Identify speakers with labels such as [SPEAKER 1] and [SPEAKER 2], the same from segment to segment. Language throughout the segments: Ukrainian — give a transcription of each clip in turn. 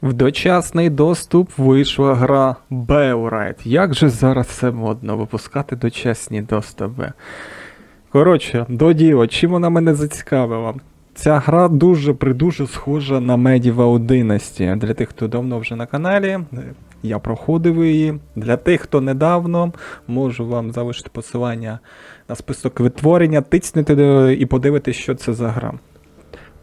[SPEAKER 1] В дочасний доступ вийшла гра Bellwright. Як же зараз все модно випускати дочасні доступи. Коротше, до діла, чим вона мене зацікавила? Ця гра дуже схожа на Medieval Dynasty. Для тих, хто давно вже на каналі, я проходив її. Для тих, хто недавно, можу вам залишити посилання на список відтворення, тицнути і подивитися, що це за гра.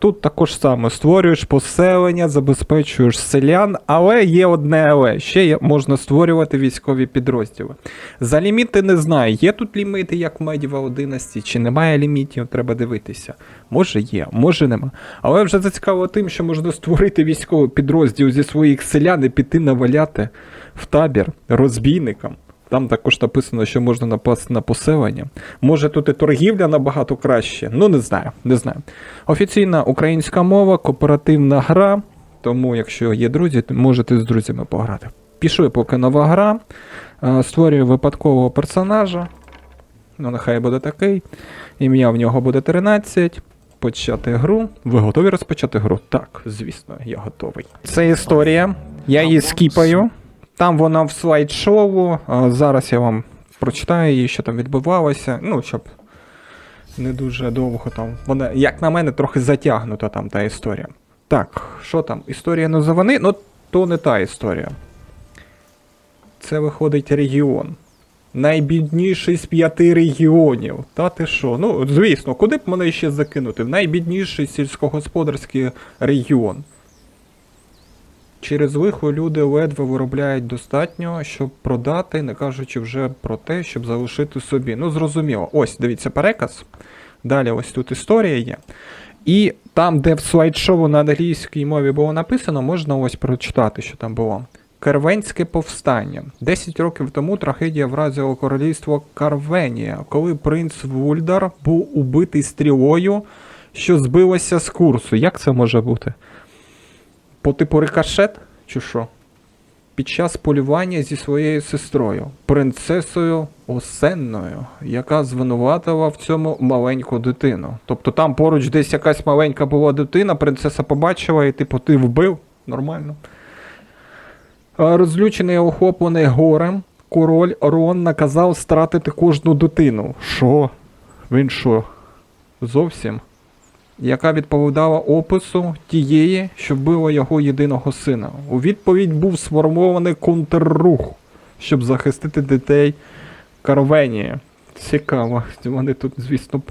[SPEAKER 1] Тут також саме створюєш поселення, забезпечуєш селян, але є одне але. Ще можна створювати військові підрозділи. За ліміти не знаю, є тут ліміти, як в Medieval Dynasty, чи немає лімітів, треба дивитися. Може є, може нема. Але вже зацікавило тим, що можна створити військовий підрозділ зі своїх селян і піти наваляти в табір розбійникам. Там також написано, що можна напасти на поселення. Може тут і торгівля набагато краще. Ну не знаю. Офіційна українська мова, кооперативна гра. Тому якщо є друзі, то можете з друзями пограти. Пішли поки нова гра. Створюю випадкового персонажа. Ну нехай буде такий. Ім'я в нього буде 13. Почати гру. Ви готові розпочати гру? Так, звісно, я готовий. Це історія. Я її скіпаю. Там вона в слайд-шоу, зараз я вам прочитаю її, що там відбувалося, ну, щоб не дуже довго там. Вона, як на мене, трохи затягнута там та історія. Так, що там? Історія назовани? Ну, то не та історія. Це виходить регіон. Найбідніший з 5 регіонів. Та ти що? Ну, звісно, куди б мене ще закинути? В найбідніший сільськогосподарський регіон. Через лихо люди ледве виробляють достатньо, щоб продати, не кажучи вже про те, щоб залишити собі. Ну, зрозуміло. Ось, дивіться, переказ. Далі ось тут історія є. І там, де в слайд-шоу на англійській мові було написано, можна ось прочитати, що там було. Карвенське повстання. 10 років тому трагедія вразила королівство Карвенія, коли принц Вульдар був убитий стрілою, що збилося з курсу. Як це може бути? По типу рикошет, чи що? Під час полювання зі своєю сестрою, принцесою Осенною, яка звинуватила в цьому маленьку дитину. Тобто там поруч десь якась маленька була дитина, принцеса побачила і типу ти вбив? Нормально. Розлючений і охоплений горем, король Рон наказав стратити кожну дитину. Що? Він що? Зовсім? Яка відповідала опису тієї, що вбила його єдиного сина. У відповідь був сформований контррух, щоб захистити дітей Карвенії. Цікаво, вони тут, звісно,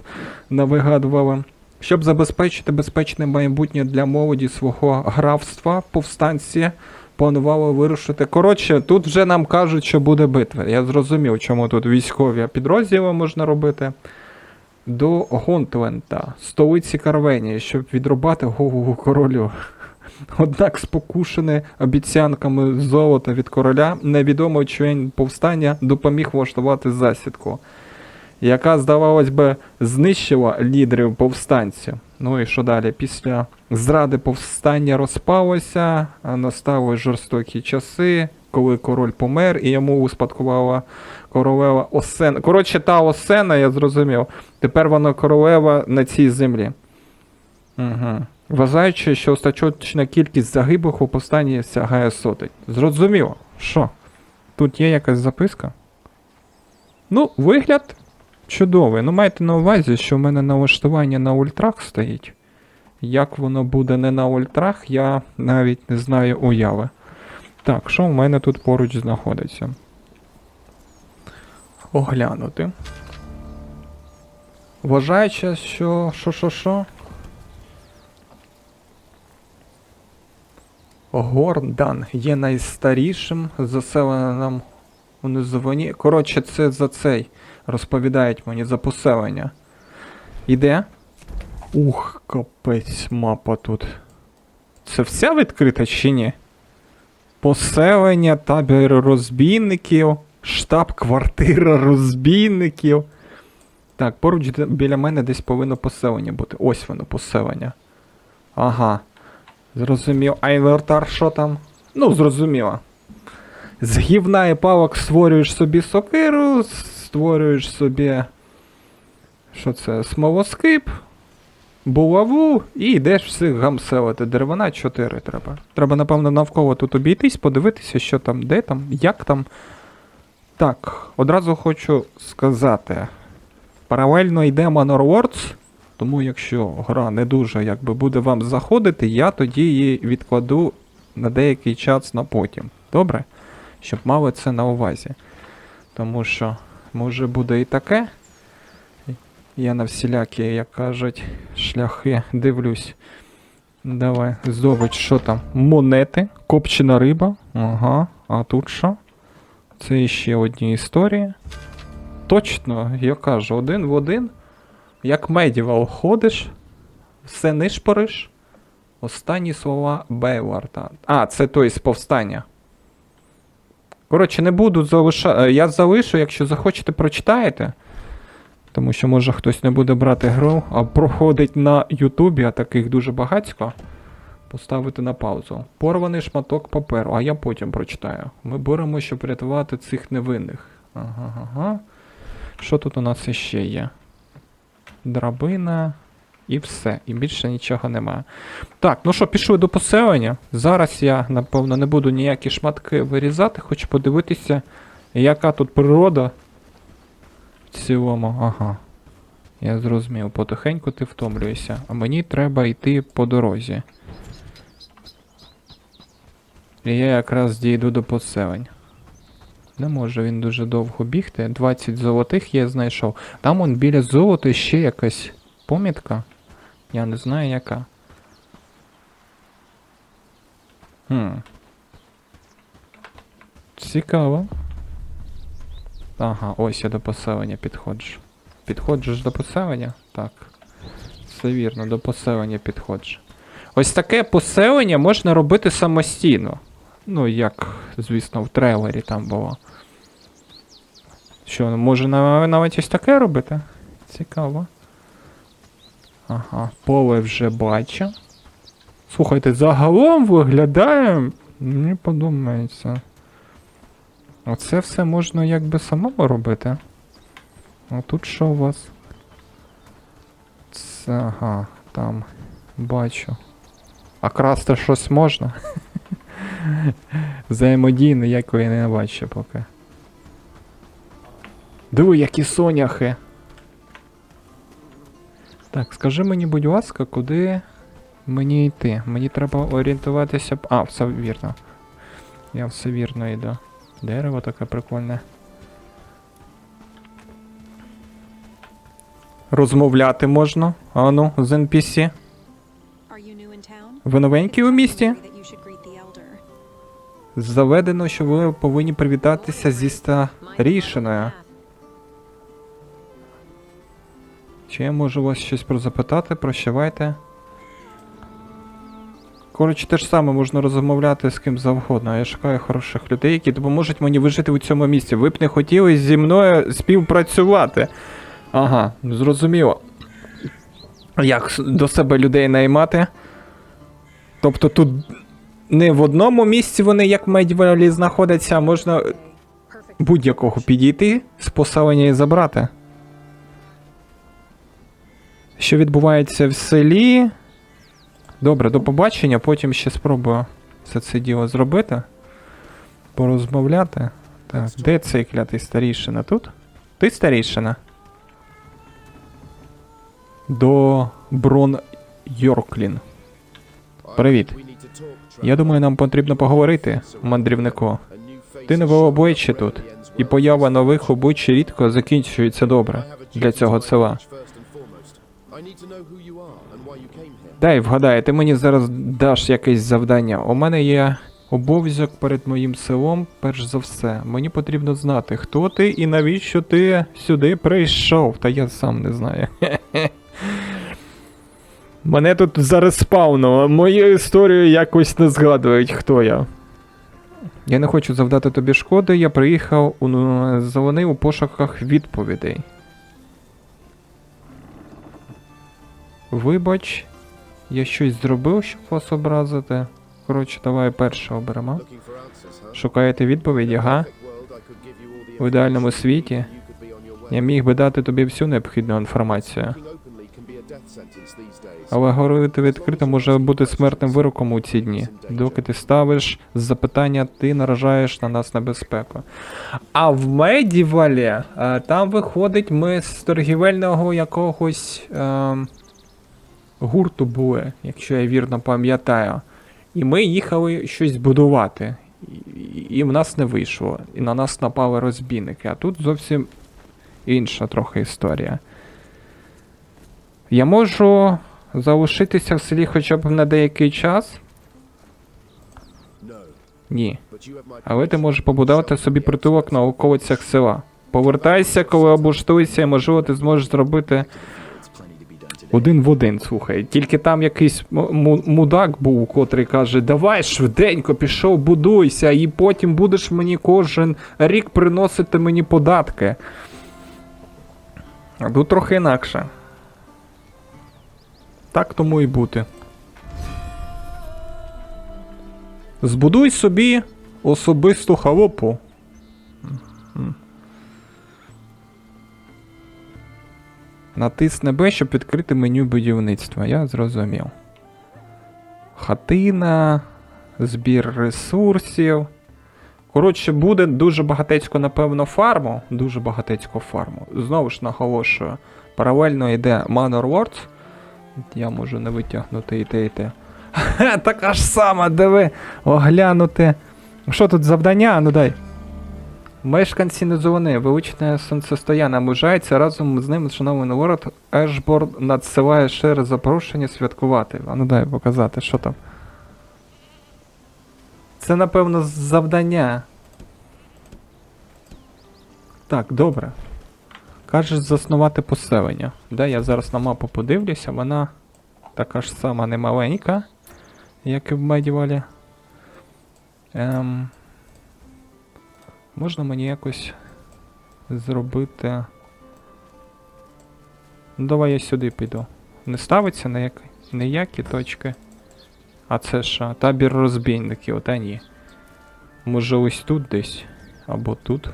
[SPEAKER 1] навигадували. Щоб забезпечити безпечне майбутнє для молоді свого графства, повстанці планували вирушити. Коротше, тут вже нам кажуть, що буде битва. Я зрозумів, чому тут військові підрозділи можна робити. До Гонтлента, столиці Карвенії, щоб відрубати голову королю. Однак спокушений обіцянками золота від короля, невідомий член повстання допоміг влаштувати засідку, яка, здавалось би, знищила лідерів повстанців. Ну і що далі? Після зради повстання розпалося, настали жорстокі часи, коли король помер і йому успадкувала королева Осена. Коротше, та Осена, я зрозумів, тепер вона королева на цій землі. Угу. Вважаючи, що остаточна кількість загиблих у повстанні сягає сотень. Зрозуміло. Що? Тут є якась записка? Ну, вигляд чудовий. Ну, майте на увазі, що в мене налаштування на ультрах стоїть. Як воно буде не на ультрах, я навіть не знаю уяви. Так, що в мене тут поруч знаходиться? Оглянути. Вважаючи, що... Що? Гордан є найстарішим заселеним у низовині. Коротше, це за цей. Розповідають мені за поселення. Іде? Ух, капець, мапа тут. Це вся відкрита чи ні? Поселення, табір розбійників, штаб-квартира розбійників. Так, поруч біля мене десь повинно поселення бути. Ось воно, поселення. Ага. Зрозумів. А інвентар що там? Ну, зрозуміло. З гівна і палок створюєш собі сокиру, створюєш собі... Що це? Смолоскип. булаву і йдеш всіх гамселити. Деревина 4 треба. Треба, напевно, навколо тут обійтись, подивитися, що там, де там, як там. Так, одразу хочу сказати. Паралельно йде Manor Lords, тому якщо гра не дуже якби буде вам заходити, я тоді її відкладу на деякий час на потім. Добре? Щоб мали це на увазі. Тому що може буде і таке. Я на всілякі, як кажуть, шляхи дивлюсь. Давай, здобич, що там? Монети, копчена риба. Ага, а тут що? Це ще одні історії. Точно, я кажу, один в один. Як Медівал ходиш, все нишпориш. Останні слова Бейларда. А, це той з повстання. Коротше, не буду залишати. Я залишу, якщо захочете, прочитаєте. Тому що, може, хтось не буде брати гру, а проходить на Ютубі, а таких дуже багатько. Поставити на паузу. Порваний шматок паперу, а я потім прочитаю. Ми беремо, щоб рятувати цих невинних. Ага. Що тут у нас іще є? Драбина. І все. І більше нічого немає. Так, ну що, пішли до поселення. Зараз я, напевно, не буду ніякі шматки вирізати, хочу подивитися, яка тут природа. В цілому, ага. Я зрозумів, потихеньку ти втомлюєшся. А мені треба йти по дорозі. І я якраз дійду до поселень. Не може він дуже довго бігти. 20 золотих я знайшов. Там он біля золота ще якась помітка. Я не знаю яка. Цікаво. Ага, ось я до поселення підходжу. Підходжу до поселення? Так. Все вірно, до поселення підходжу. Ось таке поселення можна робити самостійно. Ну, як, звісно, в трейлері там було. Що, може навіть ось таке робити? Цікаво. Ага, поле вже бачу. Слухайте, загалом виглядає... Мені подобається. Оце все можна якби самому робити. А тут що у вас? Це, ага, там бачу. А красти щось можна? Взаємодії ніякої не бачу поки. Диви, які соняхи! Так, скажи мені, будь ласка, куди мені йти? Мені треба орієнтуватися... А, все вірно. Я все вірно йду. Дерево таке прикольне. Розмовляти можна. Ану, з NPC. Ви новенькі у місті? Заведено, що ви повинні привітатися зі старішиною. Чи я можу вас щось запитати? Прощавайте. Коротше, те ж саме можна розмовляти з ким завгодно. Я шукаю хороших людей, які допоможуть мені вижити у цьому місці. Ви б не хотіли зі мною співпрацювати. Ага, зрозуміло. Як до себе людей наймати? Тобто тут не в одному місці вони, як в Медівалі, знаходяться, а можна будь-якого підійти з поселення і забрати. Що відбувається в селі? Добре, до побачення, потім ще спробую все це діло зробити. Порозмовляти. Так, де цей клятий старішина? Тут? Ти старішина? До Брон Йорклін. Привіт. Я думаю, нам потрібно поговорити, мандрівнику. Ти нове обличчя тут, і поява нових облич рідко закінчується добре для цього села. Дай вгадаю, ти мені зараз даш якесь завдання. У мене є обов'язок перед моїм селом, перш за все. Мені потрібно знати, хто ти і навіщо ти сюди прийшов. Та я сам не знаю. Мене тут зареспавнуло. Мою історію якось не згадують, хто я. Я не хочу завдати тобі шкоди, я приїхав у зелений у пошуках відповідей. Вибач, я щось зробив, щоб вас образити. Коротше, давай перше оберемо. Шукаєте відповіді, га? У ідеальному світі я міг би дати тобі всю необхідну інформацію. Але говорити відкрито може бути смертним вироком у ці дні. Доки ти ставиш запитання, ти наражаєш на нас небезпеку. А в Медівалі там виходить, ми з торгівельного якогось гурту були, якщо я вірно пам'ятаю. І ми їхали щось будувати. І в нас не вийшло. І на нас напали розбійники. А тут зовсім інша трохи історія. Я можу залишитися в селі хоча б на деякий час? Ні. Але ти можеш побудувати собі притулок на околицях села. Повертайся, коли облаштуєшся, і можливо ти зможеш зробити один в один, слухай. Тільки там якийсь мудак був, котрий каже, давай швиденько пішов, будуйся, і потім будеш мені кожен рік приносити мені податки. А тут трохи інакше. Так тому і бути. Збудуй собі особисту халупу. Натисни Б, щоб відкрити меню будівництва. Я зрозумів. Хатина, збір ресурсів. Коротше, буде дуже багатецько, напевно, фарму. Дуже багатецько фарму. Знову ж наголошую. Паралельно йде Manor Lords. Я можу не витягнути і те, і те. Ха, така ж сама, диви, оглянути. Що тут завдання? Ну дай. Мешканці Низовини, величне сонцестояння наближається, разом з ним шановний лорд Ешборн надсилає шире запрошення святкувати. А ну дай показати, що там. Це, напевно, завдання. Так, добре. Кажеш заснувати поселення. Да, я зараз на мапу подивлюся, вона така ж сама немаленька, як і в Медівалі. Можна мені якось зробити... Ну, давай я сюди піду. Не ставиться на ніякі точки. А це що? Табір розбійників, ота ні. Може ось тут десь? Або тут?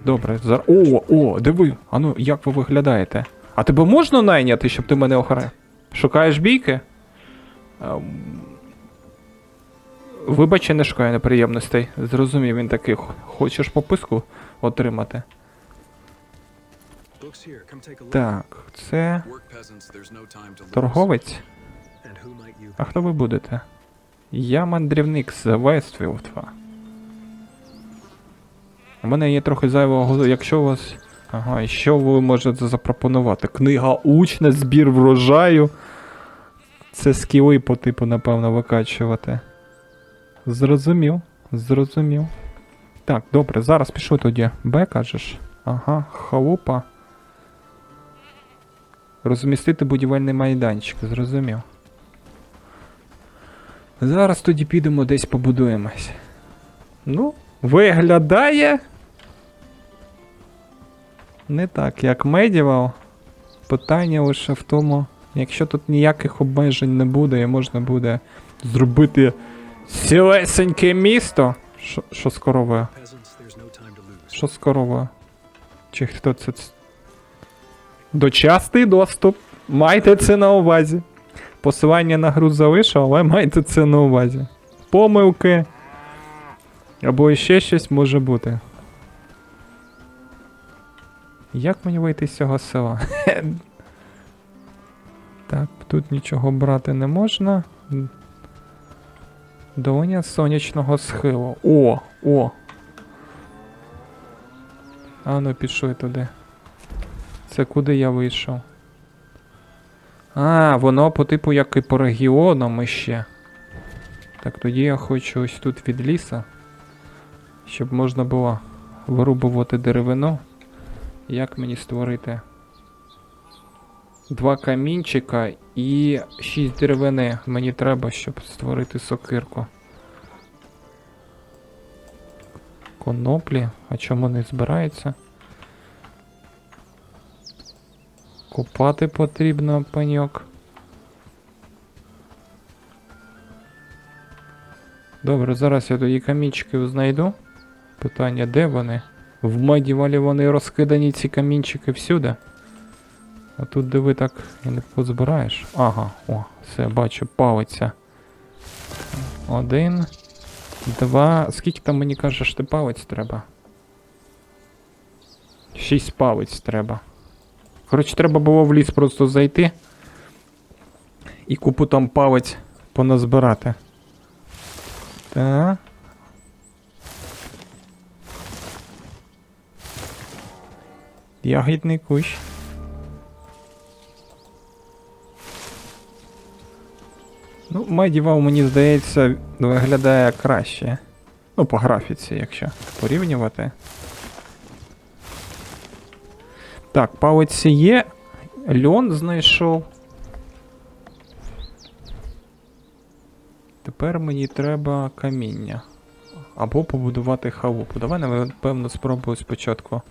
[SPEAKER 1] Добре, зараз... О, диви! Ану, як ви виглядаєте? А тебе можна найняти, щоб ти мене охороняв? Шукаєш бійки? Вибач, я не шукаю неприємностей. Зрозумів, він такий. Хочеш пописку отримати? Так, це... торговець? А хто ви будете? Я мандрівник з Вестфілда. У мене є трохи зайвого, якщо у вас... Ага, і що ви можете запропонувати? Книга учня, збір врожаю. Це скіли по типу, напевно, викачувати. Зрозумів, зрозумів. Так, добре, зараз пішли тоді. Б, кажеш? Ага, халупа. Розмістити будівельний майданчик, зрозумів. Зараз тоді підемо десь побудуємось. Ну, виглядає... Не так, як Medieval. Питання лише в тому, якщо тут ніяких обмежень не буде і можна буде зробити цілесеньке місто. Що з коровою? Що з коровою? Чи хто це? Дочасний доступ. Майте це на увазі. Посилання на гру залишив, але майте це на увазі. Помилки. Або ще щось може бути. Як мені вийти з цього села? Так, тут нічого брати не можна. Долиня сонячного схилу. О! А ну пішли туди. Це куди я вийшов? А, воно по типу як і по регіонам іще. Так, тоді я хочу ось тут від ліса. Щоб можна було вирубувати деревину. Як мені створити 2 камінчика і 6 деревини мені треба, щоб створити сокирку. Коноплі, а чому не збирається? Копати потрібно, паньок. Добре, зараз я тоді камінчики знайду. Питання, де вони? В Медівалі вони розкидані, ці камінчики, всюди. А тут диви так і не позбираєш. Ага, о, все, бачу, палиця. 1, 2. Скільки там мені кажеш, ти палець треба? 6 палець треба. Коротше, треба було в ліс просто зайти. І купу там палець поназбирати. Так. Ягідний кущ. Ну, Medieval, мені здається, виглядає краще. Ну, по графіці, якщо порівнювати. Так, палиці є. Льон знайшов. Тепер мені треба каміння. Або побудувати халупу. Давай, напевно, спробую спочатку.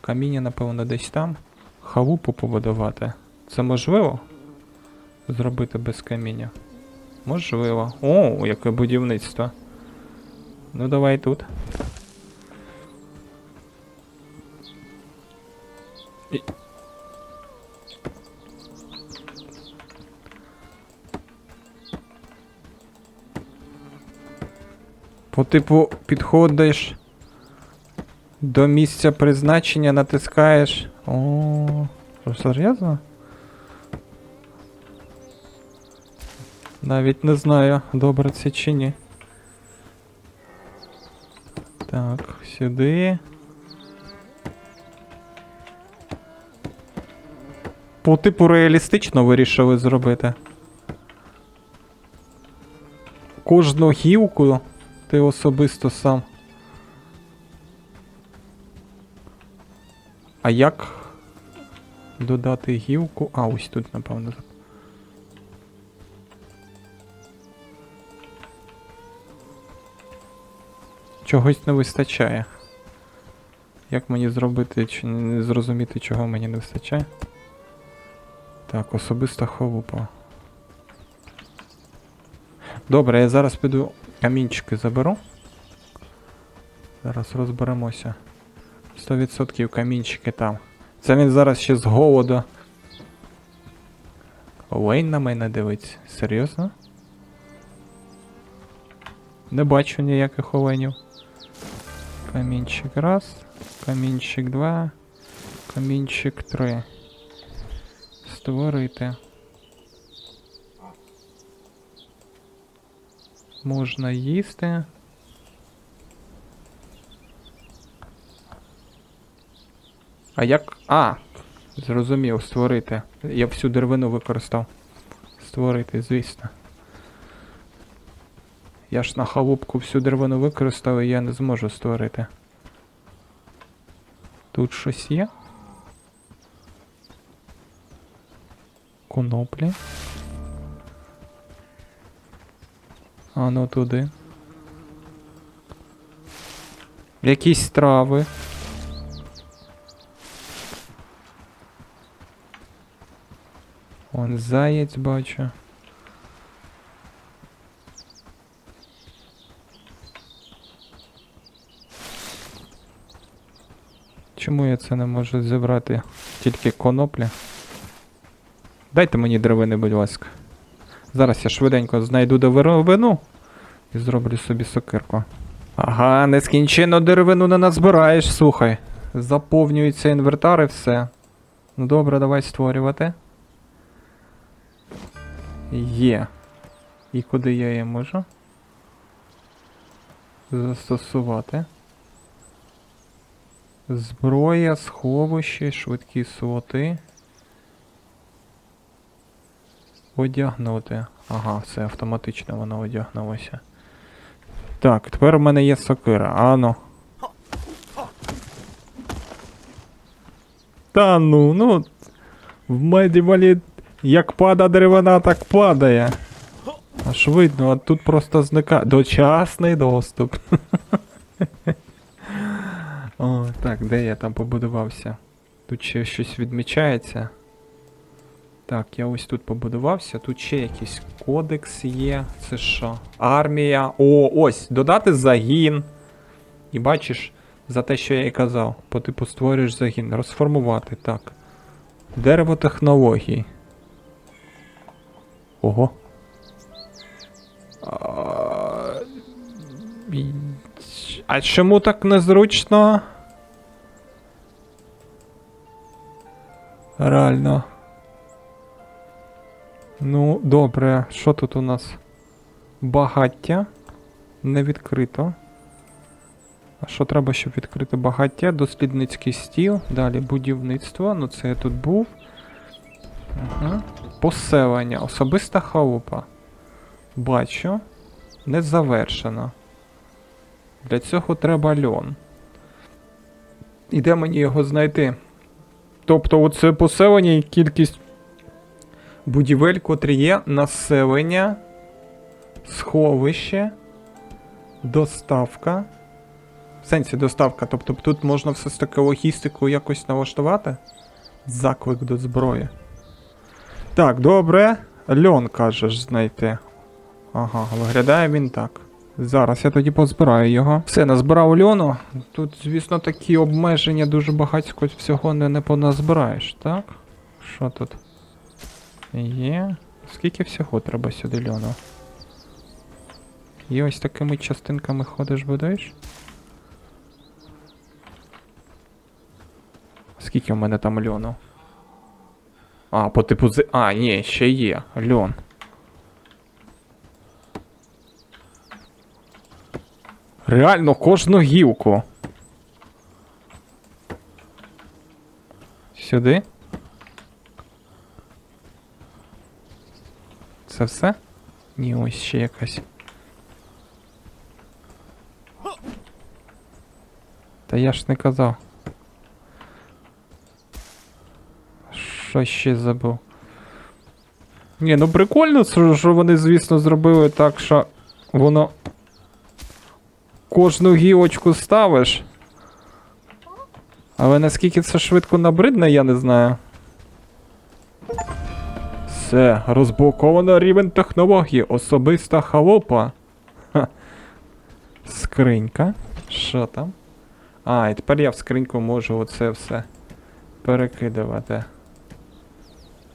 [SPEAKER 1] Каміння, напевно, десь там. Халупу побудувати. Це можливо? Зробити без каміння? Можливо. О, яке будівництво. Ну, давай тут. По типу підходиш до місця призначення, натискаєш. О, що, серйозно? Навіть не знаю, добре це чи ні. Так, сюди. По типу реалістично вирішили зробити. Кожну гілку ти особисто сам. А як додати гілку? А, ось тут, напевно. Чогось не вистачає. Як мені зробити, чи не зрозуміти, чого мені не вистачає? Так, особиста халупа. Добре, я зараз піду камінчики заберу. Зараз розберемося. 100% камінчики там. Це він зараз ще з голоду. Олень на мене дивиться. Серйозно? Не бачу ніяких оленів. Камінчик раз, камінчик 2, камінчик 3. Створити. Можна їсти. А як... А! Зрозумів, створити. Я всю деревину використав. Створити, звісно. Я ж на халупку всю деревину використав, і я не зможу створити. Тут щось є? Коноплі. А ну туди. Якісь трави. Вон заєць бачу. Чому я це не можу зібрати? Тільки коноплі. Дайте мені деревини, будь ласка. Зараз я швиденько знайду деревину і зроблю собі сокирку. Ага, нескінченно деревину не назбираєш, слухай. Заповнюється інвентар і все. Ну добре, давай створювати. Є. І куди я її можу застосувати? Зброя, сховище, швидкі слоти. Одягнути. Ага, все, автоматично воно одягнулося. Так, тепер у мене є сокира. Ану. Та ну, в Медівалі як пада деревина, так падає. Аж видно, а тут просто зникає. Дочасний доступ. О, так, де я там побудувався? Тут ще щось відмічається. Так, я ось тут побудувався. Тут ще якийсь кодекс є. Це що? Армія. О, ось! Додати загін. І бачиш, за те, що я і казав. По типу створюєш загін. Розформувати. Так. Дерево технологій. Ого. А чому так незручно? Реально. Ну, добре, що тут у нас? Багаття. Не відкрито. А що треба, щоб відкрити багаття? Дослідницький стіл. Далі будівництво. Ну це я тут був. Ага. Поселення. Особиста халупа. Бачу. Не завершено. Для цього треба льон. І де мені його знайти? Тобто оце поселення і кількість будівель, котрі є, населення, сховище, доставка. В сенсі доставка, тобто тут можна все ж таки логістику якось налаштувати? Заклик до зброї. Так, добре. Льон, кажеш, знайти. Ага, виглядає він так. Зараз я тоді позбираю його. Все, назбирав льону. Тут, звісно, такі обмеження, дуже багатько всього не поназбираєш, так? Що тут? Є. Скільки всього треба сюди льону? І ось такими частинками ходиш, будеш? Скільки в мене там льону? А, по типу А, ні, ще є. Льон. Реально, кожну гілку. Сюди? Це все? Ні, ось ще якась. Та я ж не казав. Що ще забув? Ні, ну прикольно, що вони, звісно, зробили так, що воно... Кожну гілочку ставиш. Але наскільки це швидко набридне, я не знаю. Все, розблоковано рівень технології. Особиста халупа. Ха. Скринька. Що там? А, і тепер я в скриньку можу оце все перекидувати.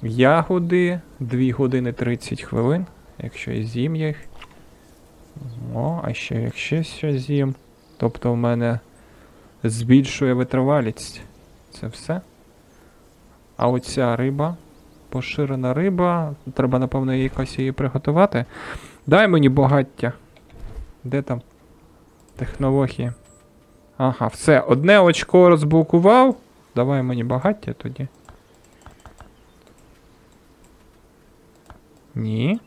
[SPEAKER 1] Ягоди. 2 години 30 хвилин. Якщо я з'їм їх. О, а ще якщо щось з'їм. Тобто в мене збільшує витривалість. Це все. А оця риба. Поширена риба. Треба, напевно, якось її приготувати. Дай мені багаття. Де там? Технології. Ага, все. Одне очко розблокував. Давай мені багаття тоді. Ні.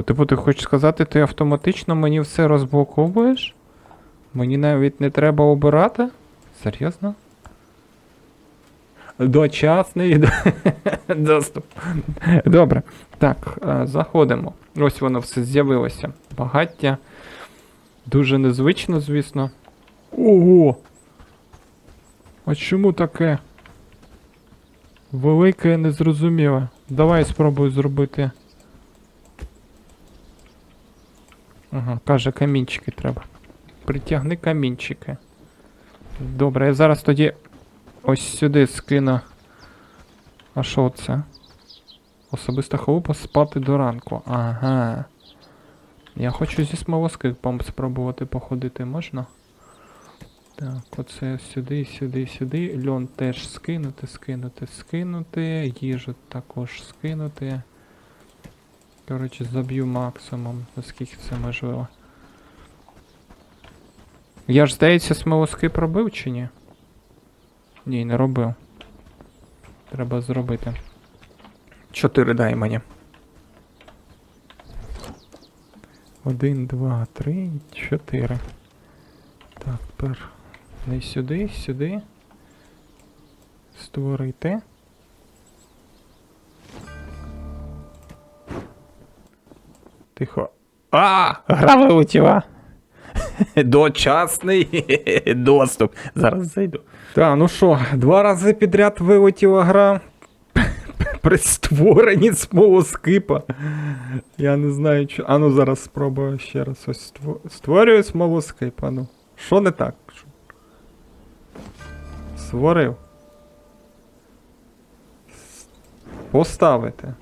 [SPEAKER 1] Типу, ти хочеш сказати, ти автоматично мені все розблоковуєш? Мені навіть не треба обирати? Серйозно? Дочасний доступ. Добре. Так, заходимо. Ось воно все з'явилося. Багаття. Дуже незвично, звісно. Ого! А чому таке? Велике і незрозуміле. Давай спробую зробити. Ага, каже, камінчики треба. Притягни камінчики. Добре, я зараз тоді ось сюди скину. А що це? Особиста халупа спати до ранку. Ага. Я хочу зі смолоскипом спробувати походити, можна? Так, оце сюди, сюди, сюди. Льон теж скинути, скинути, скинути. Їжу також скинути. Коротше, заб'ю максимум, наскільки це можливо. Я ж, здається, смолоскип робив чи ні? Ні, не робив. Треба зробити. 4 дай мені. 1, 2, 3, 4. Так, тепер не сюди, сюди. Створити. Тихо. А! Гра вилетіла! Дочасний доступ. Зараз зайду. Так, ну що, 2 рази підряд вилетіла гра. При створенні смолоскипа. Я не знаю, що. А ну зараз спробую ще раз. Ось створюю смолоскип. А ну. Що не так? Створив. Поставити.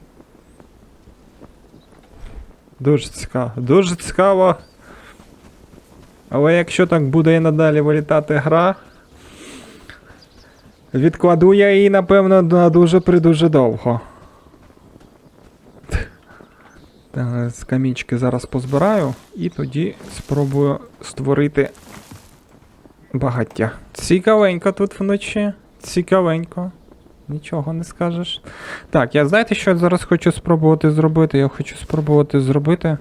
[SPEAKER 1] Дуже цікаво. Дуже цікаво. Але якщо так буде і надалі вилітати гра, відкладу я її, напевно, на дуже-придуже довго. Так, з камінчики зараз позбираю і тоді спробую створити багаття. Цікавенько тут вночі. Цікавенько. Нічого не скажеш. Так, я знаєте, що я зараз хочу спробувати зробити? Я хочу спробувати зробити...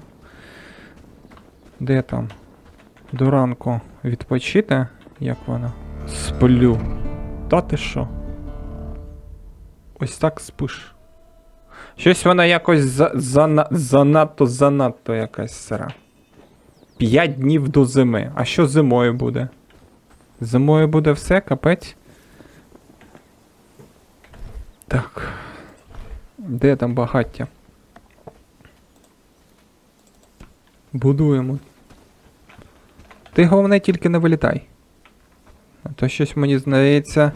[SPEAKER 1] Де там? До ранку відпочити. Як воно? Сплю. Та ти що? Ось так спиш. Щось вона якось занадто якась сира. 5 днів до зими. А що зимою буде? Зимою буде все, капець? Так. Де там багаття? Будуємо. Ти головне тільки не вилітай. А то щось мені здається,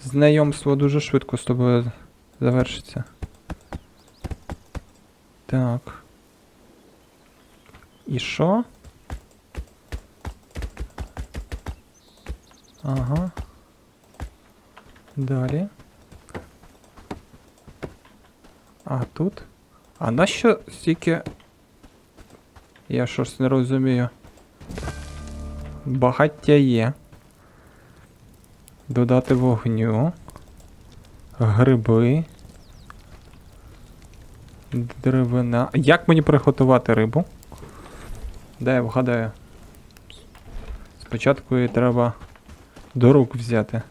[SPEAKER 1] знайомство дуже швидко з тобою завершиться. Так. І що? Ага. Далі. А тут? А нащо стільки... Я щось не розумію. Багаття є. Додати вогню. Гриби. Деревина. Як мені приготувати рибу? Дай я вгадаю. Спочатку її треба до рук взяти.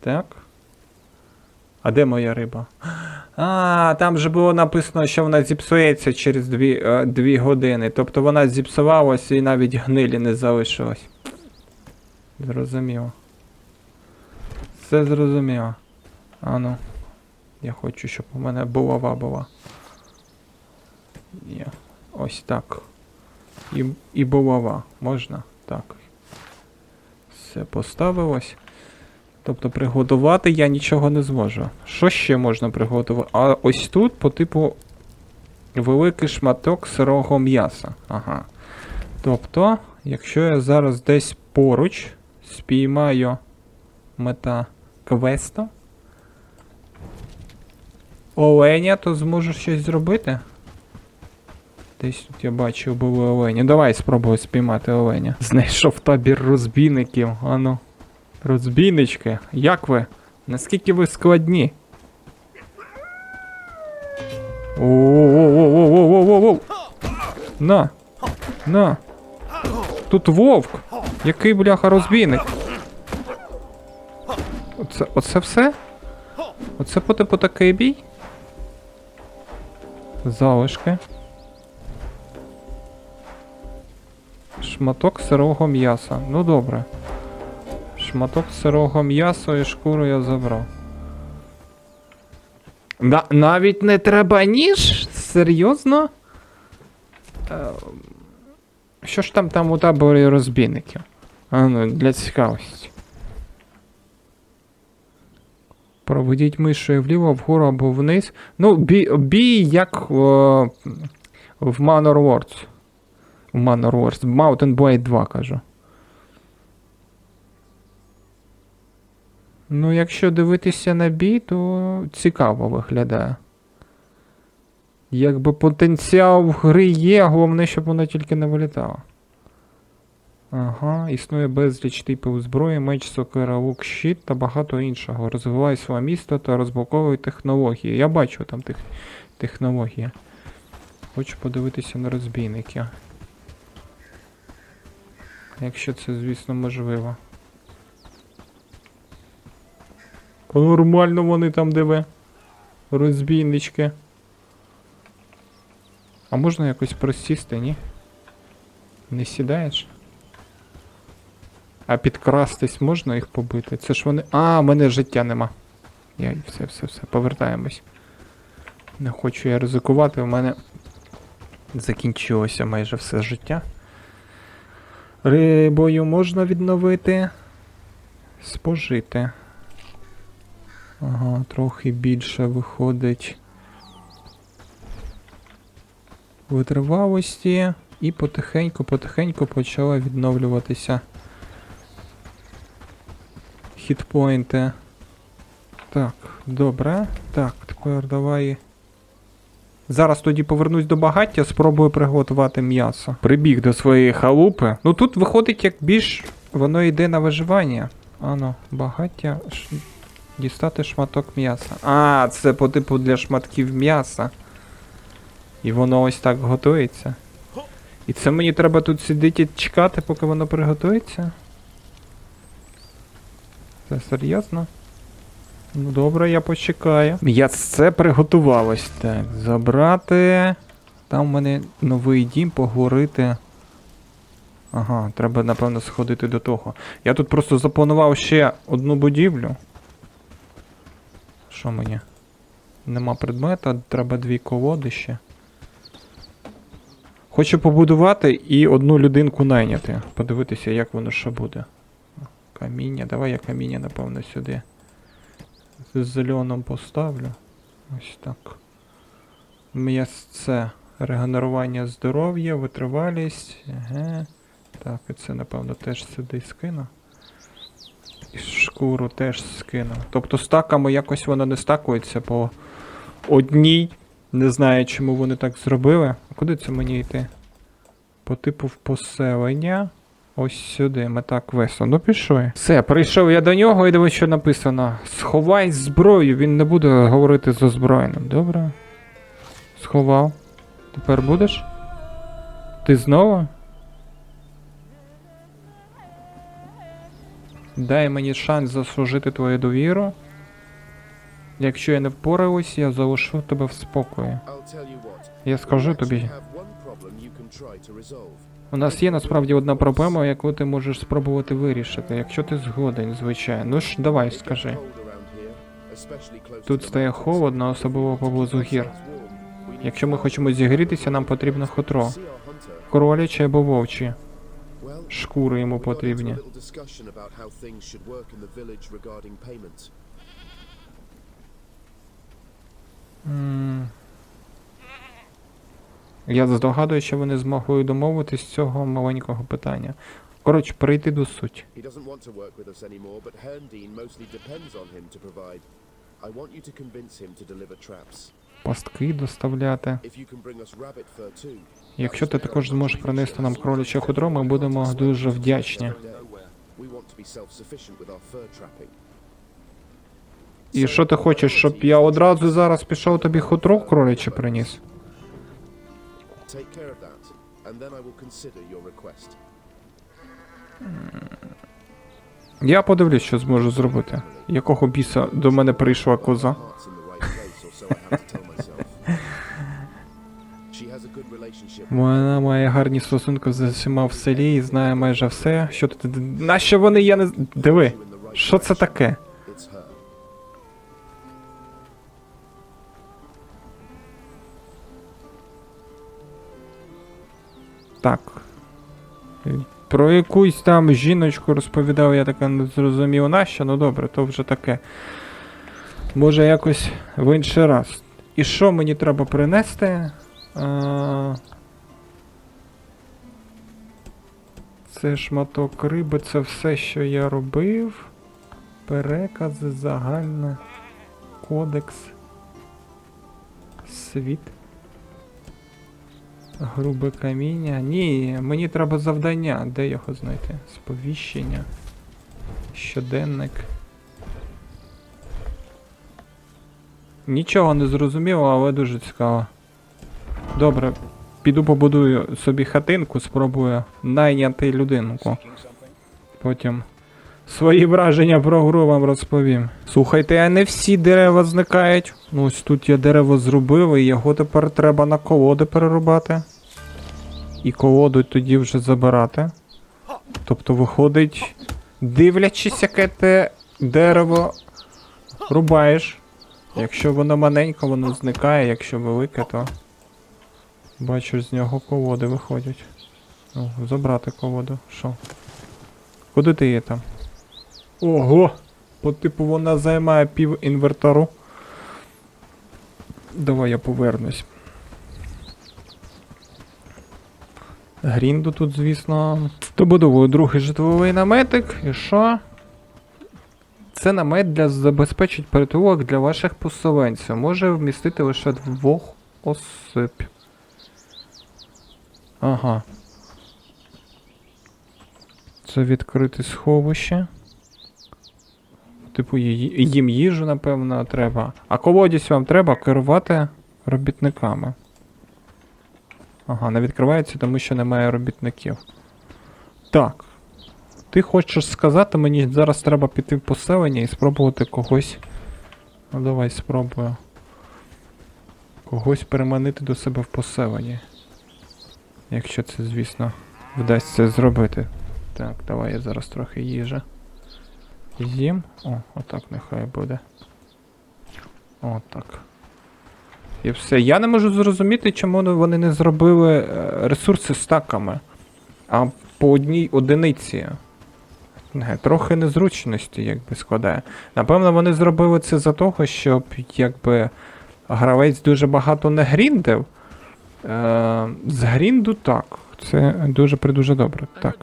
[SPEAKER 1] Так. А де моя риба? А, там же було написано, що вона зіпсується через 2 години. Тобто вона зіпсувалася і навіть гнилі не залишилось. Зрозуміло. Все зрозуміло. Ану. Я хочу, щоб у мене булава була. Є. Ось так. І булава. Можна? Так. Все поставилось. Тобто приготувати я нічого не зможу. Що ще можна приготувати? А ось тут по типу великий шматок сирого м'яса. Ага. Тобто, якщо я зараз десь поруч спіймаю мета квесту оленя, то зможу щось зробити. Десь тут я бачив були олені. Давай спробую спіймати оленя. Знайшов табір розбійників. Ану. Розбійнички, як ви? Наскільки ви складні? Оу-оу-оу-оу-оу-оу-оу! На! На! Тут вовк! Який, бляха, розбійник? Оце все? Оце по типу такий бій? Залишки. Шматок сирого м'яса. Ну добре. Шматок сирого м'яса і шкуру я забрав. Навіть не треба ніж? Серйозно? Що ж там у таборі розбійників? Ну, для цікавості. Проведіть мишою вліво, вгору або вниз. Ну, бій як в Manor Wars. В Manor Wars. Mountain Blade 2, кажу. Ну, якщо дивитися на бій, то цікаво виглядає. Якби потенціал в гри є, головне, щоб воно тільки не вилітало. Ага, існує безліч типів зброї, меч, сокира, лук, щит та багато іншого. Розвивай своє місто та розблоковуй технології. Я бачу там технології. Хочу подивитися на розбійники. Якщо це, звісно, можливо. Нормально вони там диви. Розбійнички. А можна якось просісти, ні? Не сідаєш? А підкрастись можна їх побити? Це ж вони... А, в мене життя нема. Все, повертаємось. Не хочу я ризикувати, у мене закінчилося майже все життя. Рибою можна відновити. Спожити. Ага, трохи більше виходить витривалості. І потихеньку почала відновлюватися хітпойнти. Так, добре. Так, тепер давай. Зараз тоді повернусь до багаття, спробую приготувати м'ясо. Прибіг до своєї халупи. Ну тут виходить, як більш воно йде на виживання. Ано, багаття. Дістати шматок м'яса. А, це по типу для шматків м'яса. І воно ось так готується. І це мені треба тут сидіти і чекати, поки воно приготується? Це серйозно? Ну добре, я почекаю. М'ясце приготувалось. Так, забрати. Там в мене новий дім, поговорити. Ага, треба, напевно, сходити до того. Я тут просто запланував ще одну будівлю. Що мені? Нема предмета, треба 2 колоди ще. Хочу побудувати і одну людинку найняти. Подивитися, як воно ще буде. Каміння. Давай я каміння, напевно, сюди. З зеленим поставлю. Ось так. М'ясце. Регенерування здоров'я, витривалість. Ага. Так, і це, напевно, теж сюди скину. І шкуру теж скину. Тобто стаками якось воно не стакується по одній. Не знаю, чому вони так зробили. А куди це мені йти? По типу в поселення. Ось сюди, мета квесту. Ну пішли. Все, прийшов я до нього і дивись, що написано. Сховай зброю, він не буде говорити з озброєним. Добре. Сховав. Тепер будеш? Ти знову? Дай мені шанс заслужити твою довіру. Якщо я не впораюсь, я залишу тебе в спокої. Я скажу тобі. У нас є насправді одна проблема, яку ти можеш спробувати вирішити, якщо ти згоден, звичайно. Ну ж, давай, скажи. Тут стає холодно, особливо поблизу гір. Якщо ми хочемо зігрітися, нам потрібно хутро. Кроляче або вовчі. Шкури йому потрібні. Я здогадую, що вони змогли домовитись з цього маленького питання. Коротше, перейти до суті. Пастки доставляти. Якщо ти також зможеш принести нам кроляче хутро, ми будемо дуже вдячні. І що ти хочеш, щоб я одразу зараз пішов тобі хутро кроляче приніс? Я подивлюсь, що зможу зробити. Якого біса до мене прийшла коза? Вона має гарні стосунки з усіма в селі і знає майже все. Що тут? Нащо вони, я не... Диви, що це таке? Так. Про якусь там жіночку розповідав, я така не зрозумів нащо, ну добре, то вже таке. Може якось в інший раз. І що мені треба принести? Це шматок риби, це все, що я робив. Перекази, загальне. Кодекс. Світ. Грубе каміння. Ні, мені треба завдання. Де його знайти? Сповіщення. Щоденник. Нічого не зрозуміло, але дуже цікаво. Добре, піду побудую собі хатинку, спробую найняти людинку. Потім свої враження про гру вам розповім. Слухайте, а не всі дерева зникають. Ну ось тут я дерево зробив, і його тепер треба на колоди перерубати. І колоду тоді вже забирати. Тобто виходить, дивлячись, яке те дерево рубаєш. Якщо воно маленьке, воно зникає, якщо велике, то бачиш, з нього колоди виходять. Ну, забрати колоду. Що? Куди ти є там? Ого! По типу вона займає пів інвертару. Давай я повернусь. Грінду тут, звісно. Добудовую другий житловий наметик. І що? Це намет для забезпечить притулок для ваших поселенців. Може вмістити лише 2 осіб. Ага. Це відкрите сховище. Типу їм їжу, напевно, треба. А колодязь вам треба керувати робітниками. Ага, не відкривається, тому що немає робітників. Так. Ти хочеш сказати, мені зараз треба піти в поселення і спробувати когось. Ну давай спробую. Когось переманити до себе в поселення. Якщо це, звісно, вдасться зробити. Так, давай я зараз трохи їжі з'їм. О, отак нехай буде. Отак. І все. Я не можу зрозуміти, чому вони не зробили ресурси стаками, а по одній одиниці. Трохи незручності, якби, складає. Напевно, вони зробили це за того, щоб, якби, гравець дуже багато не гріндив. З грінду так. Це дуже добре. Так.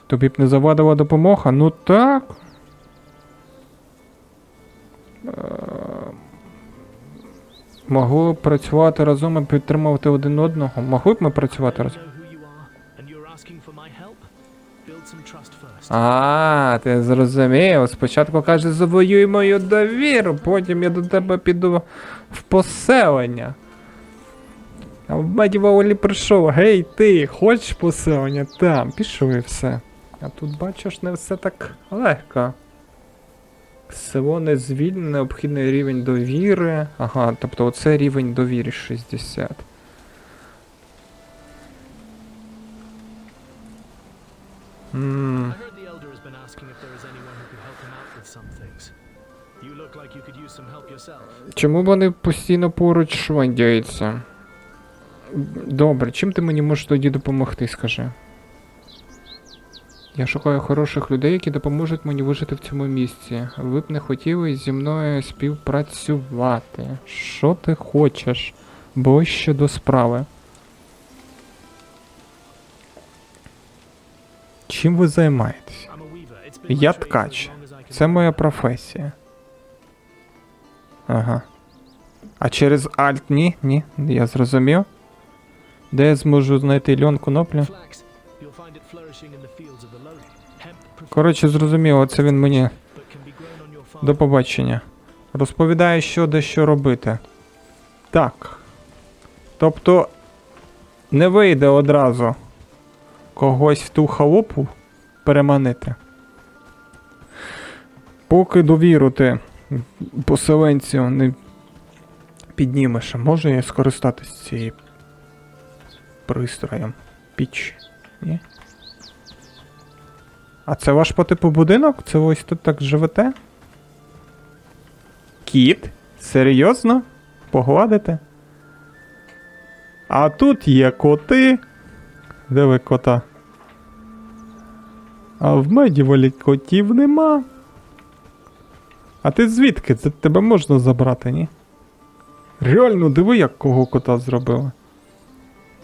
[SPEAKER 1] Тобі б не завадила допомога? Ну так. Могли б працювати разом і підтримувати один одного. Могли б ми працювати разом? А, ти зрозумів. Спочатку каже, завоюй мою довіру, потім я до тебе піду в поселення. А в Медіволі прийшов, гей ти, хочеш поселення? Там, пішов і все. А тут, бачиш, не все так легко. Село не звільнене, необхідний рівень довіри. Ага, тобто оце рівень довіри 60. Чому вони постійно поруч швандяються? Добре, чим ти мені можеш тоді допомогти, скажи? Я шукаю хороших людей, які допоможуть мені вижити в цьому місці. Ви б не хотіли зі мною співпрацювати. Що ти хочеш? Ближче до справи. Чим ви займаєтесь? Я ткач. Це моя професія. Ага. А через Alt ні? Ні, я зрозумів. Де я зможу знайти льон коноплю? Коротше, зрозуміло, це він мені. До побачення. Розповідає, що де що робити. Так. Тобто, не вийде одразу когось в ту халупу переманити. Поки довіру ти поселенцю не піднімеш, може я скористатись цією пристроєм? Піч. Ні? А це ваш по типу будинок? Це ось тут так живете? Кіт? Серйозно? Погладите? А тут є коти. Де ви кота? А в Медіволі котів нема. А ти звідки? Це тебе можна забрати, ні? Реально, диви, як кого кота зробили.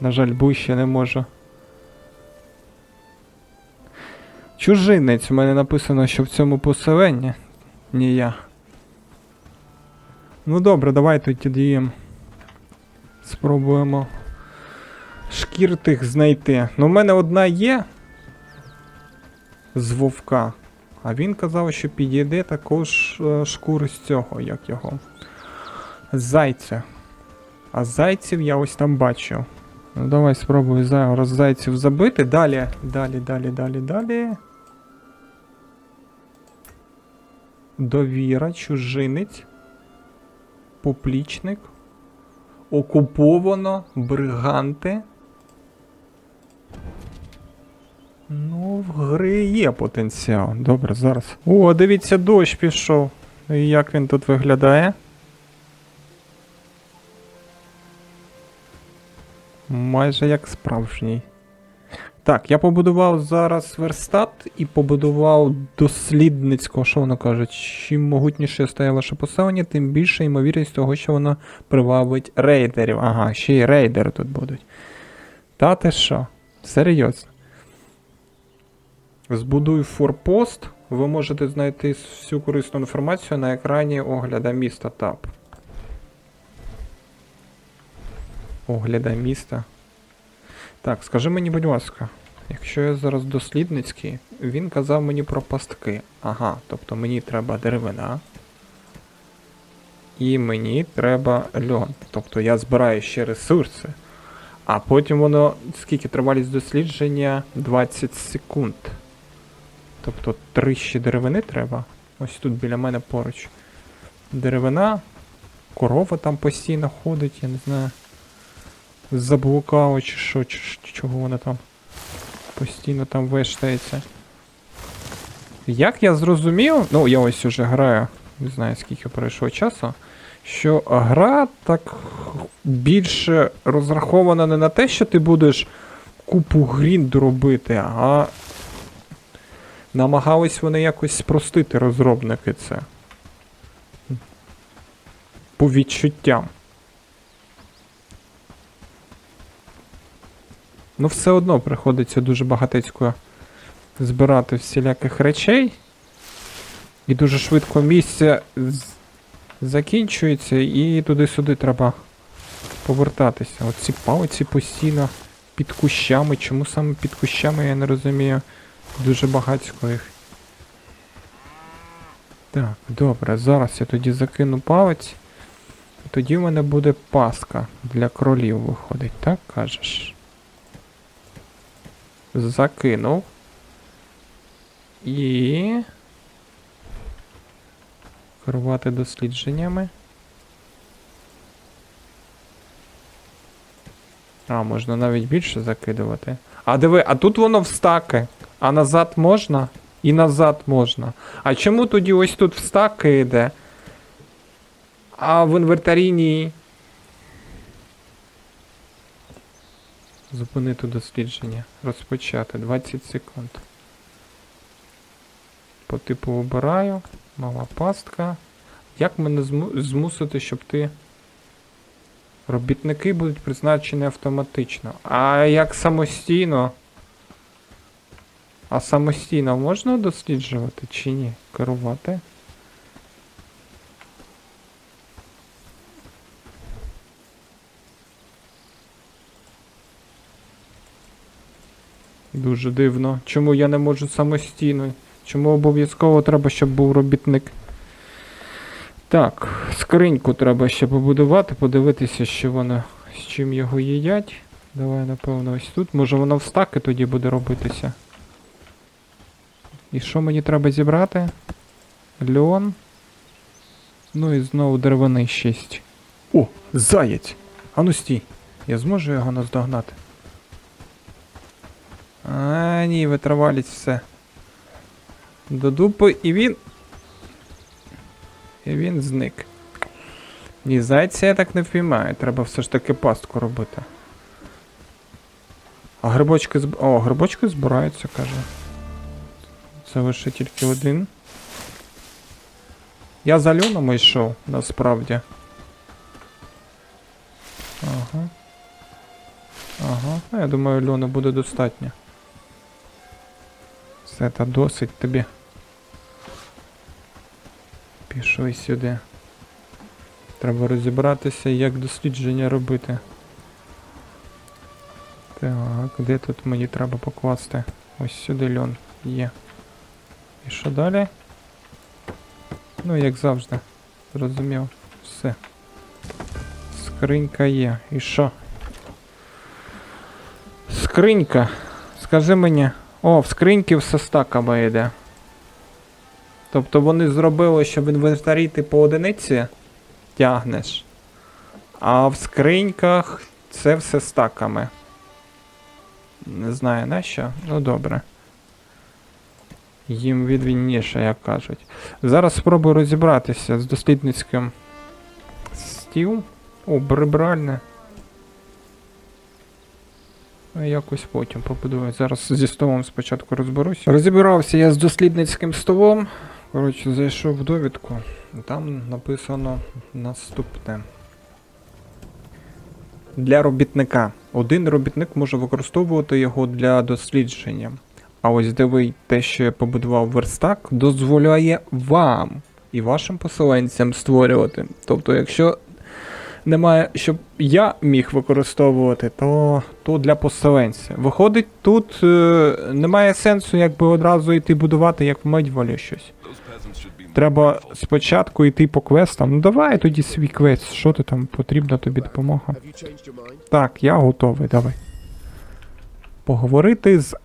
[SPEAKER 1] На жаль, ближче не можу. Чужинець, у мене написано, що в цьому поселенні. Ні я. Ну добре, давай тоді спробуємо шкір тих знайти. Ну, в мене одна є з вовка. А він казав, що підійде також шкури з цього, як його. Зайця. А зайців я ось там бачу. Ну давай спробую зараз зайців забити. Далі. Довіра, чужинець. Поплічник. Окуповано. Бриганти. Ну, в гри є потенціал. Добре, зараз. О, дивіться, дощ пішов. І як він тут виглядає? Майже як справжній. Так, я побудував зараз верстат і побудував дослідницького, що воно каже, чим могутніше стає ваше поселення, тим більше ймовірність того, що воно привабить рейдерів. Ага, ще й рейдери тут будуть. Та ти що? Серйозно. Збудуй форпост. Ви можете знайти всю корисну інформацію на екрані огляда міста таб. Огляда міста. Так, скажи мені, будь ласка, якщо я зараз дослідницький, він казав мені про пастки. Ага, тобто мені треба деревина. І мені треба льон. Тобто я збираю ще ресурси. А потім воно, скільки тривалість дослідження? 20 секунд. Тобто 3 ще деревини треба. Ось тут біля мене поруч. Деревина. Корова там постійно ходить, я не знаю. Заблукало чи що, чого вона там постійно там вештається. Як я зрозумів, ну я ось уже граю, не знаю скільки пройшло часу, що гра так більше розрахована не на те, що ти будеш купу грінду робити, а намагались вони якось спростити, розробники, це. По відчуттям. Ну все одно приходиться дуже багатецько збирати всіляких речей. І дуже швидко місце закінчується, і туди-сюди треба повертатися. Оці палиці постійно під кущами. Чому саме під кущами, я не розумію. Дуже багатько їх. Так, добре, зараз я тоді закину палець. І тоді в мене буде пастка для кролів виходить, так кажеш? Закинув. І... керувати дослідженнями. А, можна навіть більше закидувати. А диви, а тут воно в стаки. А назад можна? І назад можна. А чому тоді ось тут в стаки йде? А в інвентарі ні. Зупинити дослідження. Розпочати. 20 секунд. По типу обираю. Мала пастка. Як мене змусити, щоб ти... Робітники будуть призначені автоматично. А як самостійно? А самостійно можна досліджувати чи ні? Керувати? Дуже дивно. Чому я не можу самостійно? Чому обов'язково треба, щоб був робітник? Так, скриньку треба ще побудувати, подивитися, що воно, з чим його їдять. Давай, напевно, ось тут. Може воно в стаки тоді буде робитися. І що мені треба зібрати? Льон. Ну і знову деревини 6. О, заєць! Ану стій. Я зможу його наздогнати? А, ні, витривалість все. До дупи, і він... І він зник. Ні, зайця я так не впіймаю. Треба все ж таки пастку робити. А грибочки О, грибочки збираються, каже. Це лише тільки один. Я за льоном йшов, насправді. Ага. Ага. Ну, я думаю, льону буде достатньо. Все, та досить тобі. Пішов сюди. Треба розібратися, як дослідження робити. Так, де тут мені треба покласти? Ось сюди льон є. І що далі? Ну, як завжди. Зрозумів. Все. Скринька є. І що? Скринька. Скажи мені. О, в скриньки все стаками йде. Тобто вони зробили, щоб в інвентарі ти по одиниці тягнеш. А в скриньках це все стаками. Не знаю на що. Ну добре. Їм відвінніше, як кажуть. Зараз спробую розібратися з дослідницьким стіл. О, прибральне. А якось потім побудую. Зараз зі столом спочатку розберусь. Розібрався я з дослідницьким столом. Коротше, зайшов в довідку. Там написано наступне. Для робітника. Один робітник може використовувати його для дослідження. А ось диви, те, що я побудував верстак, дозволяє вам і вашим поселенцям створювати. Тобто, якщо немає, щоб я міг використовувати, то для поселенця. Виходить, тут немає сенсу якби одразу йти будувати, як в Медьвалі щось. Треба спочатку йти по квестам. Ну давай тоді свій квест, що ти там, потрібна тобі допомога. Так, я готовий, давай. Поговорити з...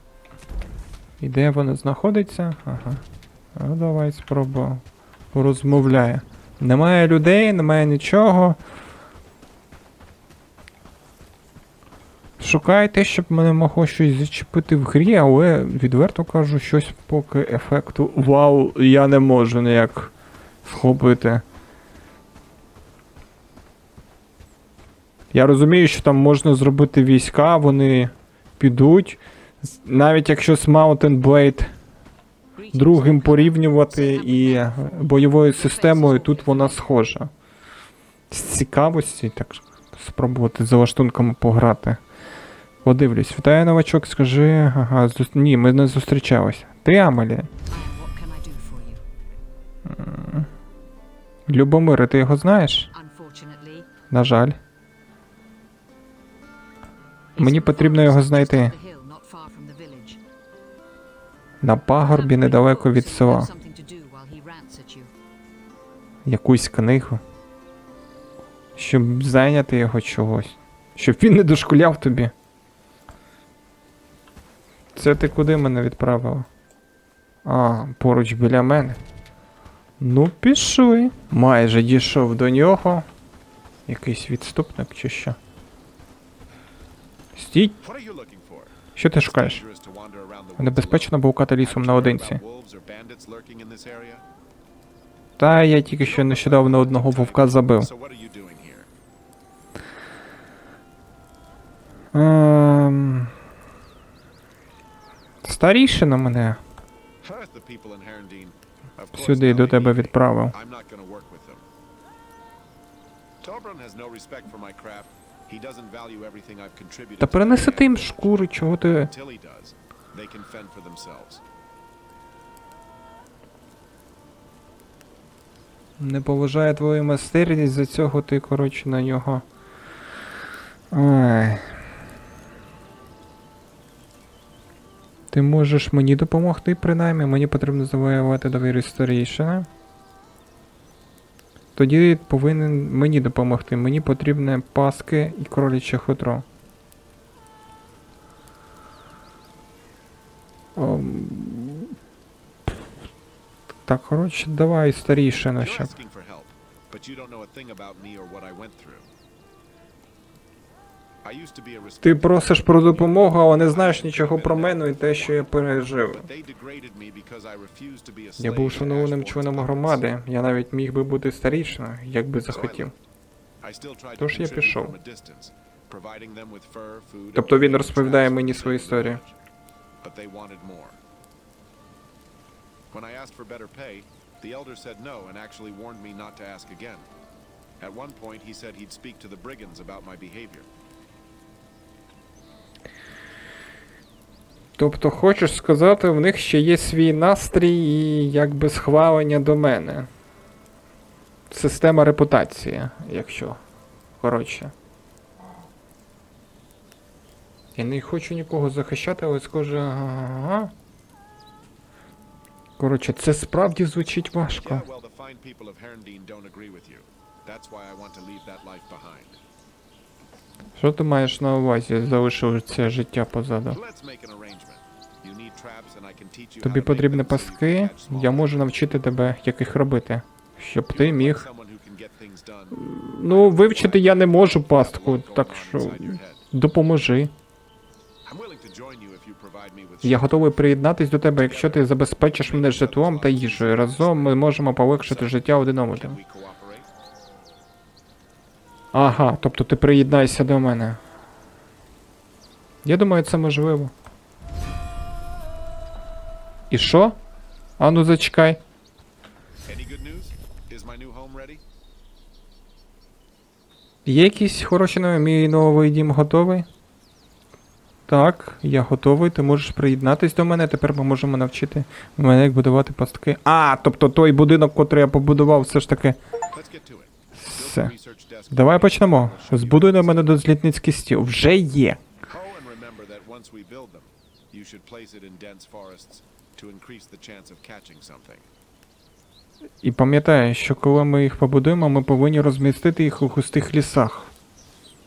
[SPEAKER 1] І де вона знаходиться? Ага. Ну давай спробуємо. Порозмовляє. Немає людей, немає нічого. Шукайте, щоб мене могло щось зачепити в грі, але відверто кажу, щось поки ефекту вау я не можу ніяк схопити. Я розумію, що там можна зробити війська, вони підуть. Навіть якщо з Mountain Blade другим порівнювати і бойовою системою, тут вона схожа. З цікавості, так спробувати за лаштунками пограти. Подивлюсь. Вітаю, новачок, скажи. Ага, ні, ми не зустрічалися. Ти Амелі? Любомир, ти його знаєш? На жаль. Мені потрібно його знайти. На пагорбі недалеко від села. Якусь книгу. Щоб зайняти його чогось. Щоб він не дошкуляв тобі. Це ти куди мене відправила? А, поруч біля мене. Ну, пішли. Майже дійшов до нього. Якийсь відступник чи що? Стій. Що ти шукаєш? Небезпечно блукати лісом наодинці. Та я тільки що нещодавно одного вовка забив. Старішина мене сюди до тебе відправив. Та перенеси ти їм шкури, чого ти... Не поважає твою майстерність, за цього ти, коротше, на нього... Ай... Ти можеш мені допомогти, принаймні, мені потрібно завоювати довіру старішини. Тоді повинен мені допомогти. Мені потрібні паски і кроляче хутро. Так, коротше, давай старішина ще. Ти просиш про допомогу, але не знаєш нічого про мене і те, що я пережив. Я був шанованим членом громади, я навіть міг би бути старішиною, як би захотів. Тож я пішов. Тобто він розповідає мені свою історію. When I asked for better pay, the elder said no and actually warned me not to ask again. At one point, he said he'd speak to the brigands about my behavior. Тобто, хочеш сказати, в них ще є свій настрій і якби схвалення до мене. Система репутації, якщо. Коротше. Я не хочу нікого захищати, але схоже, ага. Коротше, це справді звучить важко. Що ти маєш на увазі, залишив це життя позаду? Тобі потрібні пастки, я можу навчити тебе, як їх робити, щоб ти міг... Ну, вивчити я не можу пастку, так що допоможи. Я готовий приєднатись до тебе, якщо ти забезпечиш мене житлом та їжею. Разом ми можемо полегшити життя один одному. Ага, тобто ти приєднайся до мене. Я думаю, це можливо. І що? А ну зачекай.
[SPEAKER 2] Any good news? Is my new home ready?
[SPEAKER 1] Є якісь хороші новини? Мій новий дім готовий? Так, я готовий, ти можеш приєднатись до мене, тепер ми можемо навчити мене, як будувати пастки. А, тобто той будинок, котрий я побудував, все ж таки.
[SPEAKER 2] Let's get to it.
[SPEAKER 1] Все.
[SPEAKER 2] Research desk.
[SPEAKER 1] Давай почнемо. Збудуй на мене дослідницький стіл. Вже є.
[SPEAKER 2] Oh, and remember that once we build them, you should place it in dense forests to increase the chance of catching something.
[SPEAKER 1] І пам'ятай, що коли ми їх побудуємо, ми повинні розмістити їх у густих лісах.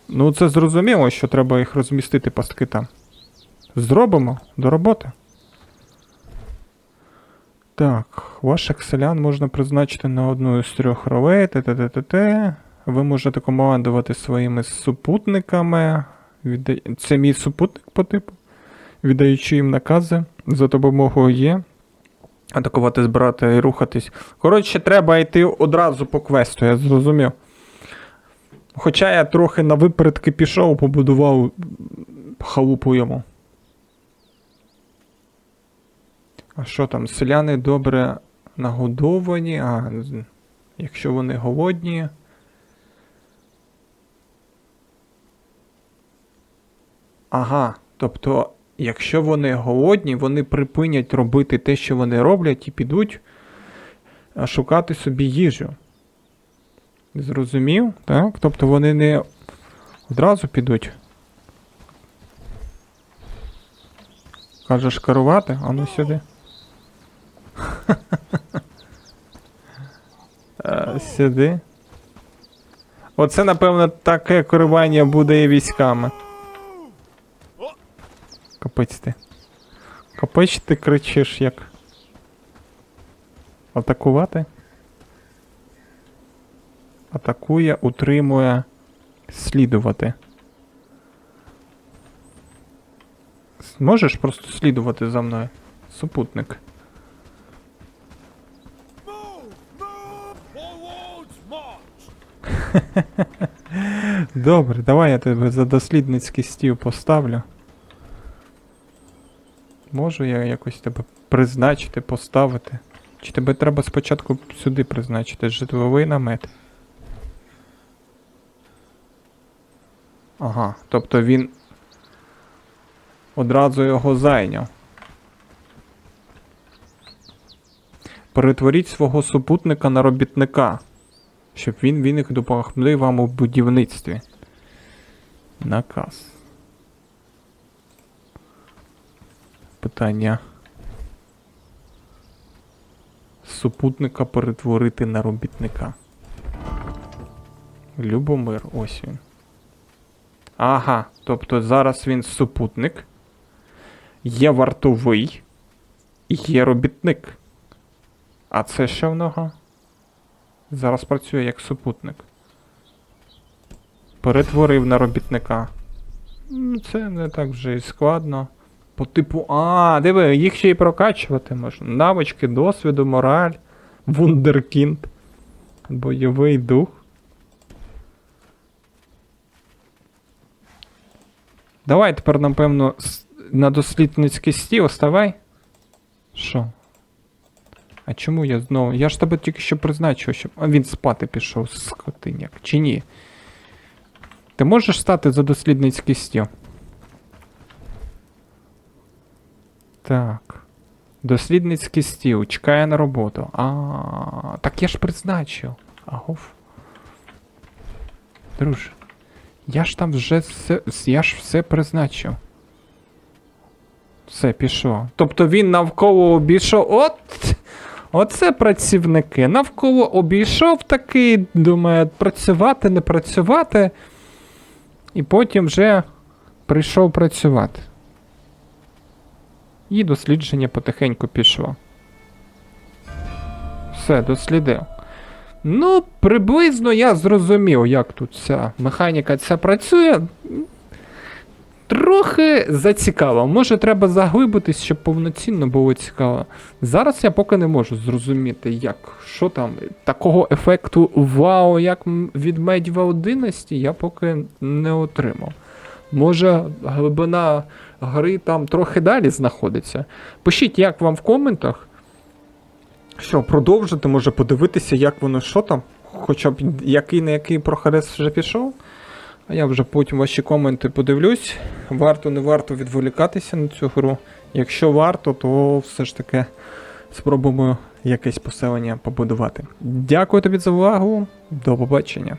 [SPEAKER 1] Ну, це зрозуміло, що треба їх розмістити пастки там. Зробимо до роботи. Так, ваших селян можна призначити на одну із 3 ролей. Т-т-т-т-т. Ви можете командувати своїми супутниками. Це мій супутник по типу. Віддаючи їм накази за допомогою є. Атакувати, збирати і рухатись. Коротше, треба йти одразу по квесту, я зрозумів. Хоча я трохи на випередки пішов, побудував халупу йому. А що там? Селяни добре нагодовані, а якщо вони голодні. Ага, тобто, якщо вони голодні, вони припинять робити те, що вони роблять, і підуть шукати собі їжу. Зрозумів? Так? Тобто вони не одразу підуть. Кажеш керувати? А ну сюди. Сюди. Оце, напевно, таке керування буде і військами. Капець ти. Капець ти кричиш як. Атакувати? Атакує, утримує, слідувати. Можеш просто слідувати за мною? Супутник. Добре, давай я тебе за дослідницький стіл поставлю. Можу я якось тебе призначити, поставити? Чи тебе треба спочатку сюди призначити? Житловий намет. Ага, тобто він одразу його зайняв. Перетворіть свого супутника на робітника, щоб він їх допомогли вам у будівництві. Наказ. Питання. Супутника перетворити на робітника. Любомир, ось він. Ага, тобто зараз він супутник, є вартовий і є робітник. А це що в нього? Зараз працює як супутник. Перетворив на робітника. Це не так вже і складно. По типу, диви, їх ще й прокачувати можна. Навички, досвіду, мораль, вундеркінд, бойовий дух. Давай тепер, напевно, на дослідницький стіл ставай. Що? А чому я знову? Я ж тебе тільки що призначив, щоб... А він спати пішов, скотиняк. Чи ні? Ти можеш стати за дослідницький стіл? Так. Дослідницький стіл. Чекає на роботу. Так я ж призначив. Агов. Друже. Я ж там вже все... Я ж все призначив. Все, пішов. Тобто він навколо обійшов... Оце працівники. Навколо обійшов такий, думає, працювати, не працювати. І потім вже прийшов працювати. І дослідження потихеньку пішло. Все, дослідив. Ну, приблизно я зрозумів, як тут ця механіка ця працює. Трохи зацікаво. Може, треба заглибитись, щоб повноцінно було цікаво. Зараз я поки не можу зрозуміти, що там, такого ефекту вау, як від Medieval Dynasty, я поки не отримав. Може, глибина гри там трохи далі знаходиться. Пишіть, як вам в коментах. Що, продовжити, може подивитися, як воно, що там? Хоча б який не який прогрес вже пішов. А я вже потім ваші коменти подивлюсь. Варто, не варто відволікатися на цю гру. Якщо варто, то все ж таки спробуємо якесь поселення побудувати. Дякую тобі за увагу. До побачення.